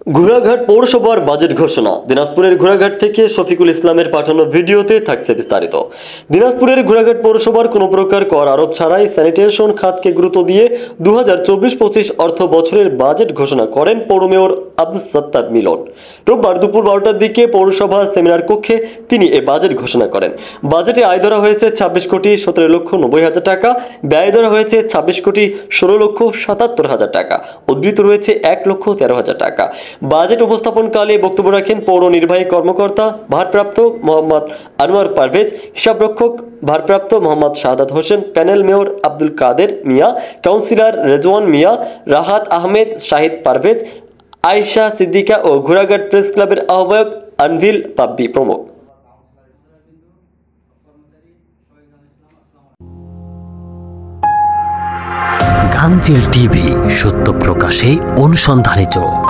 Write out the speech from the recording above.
ঘোড়াঘাট পৌরসভার বাজেট ঘোষণা। দিনাজপুরের ঘোড়াঘাট থেকে শফিকুল ইসলামের পাঠানো ভিডিওতে থাকছে বিস্তারিত। দিনাজপুরের ঘোড়াঘাট পৌরসভার কোনো প্রকার কর আরোপ ছাড়াই স্যানিটেশন খাতকে গুরুত্ব দিয়ে 2024-25 অর্থ বছরের বাজেট ঘোষণা করেন পৌর মেয়র আব্দুস সাত্তার মিলন। রোববার দুপুর 12টার দিকে পৌরসভা সেমিনার কক্ষে তিনি এ বাজেট ঘোষণা করেন। বাজেটে আয় ধরা হয়েছে 26,17,90,000 টাকা, ব্যয় ধরা হয়েছে 26,16,77,000 টাকা, উদ্ধৃত রয়েছে 1,13,000 টাকা। বাজেট উপস্থাপনকালে বক্তব্য রাখেন পৌর নির্বাহী কর্মকর্তা ভারপ্রাপ্ত মোহাম্মদ আনোয়ার পারভেজ, হিসাবরক্ষক ভারপ্রাপ্ত মোহাম্মদ শাহাদাত হোসেন, প্যানেল মেয়র আব্দুল কাদের মিয়া, কাউন্সিলর রেজওয়ান মিয়া, রাহাত আহমেদ, শাহিদ পারভেজ, আয়েশা সিদ্দিকা ও ঘোড়াঘাট প্রেস ক্লাবের আহ্বায়ক আনভিল পাব্বি প্রমুখ। গাংচিল টিভি, সত্য প্রকাশে অনুসন্ধানে চোখ।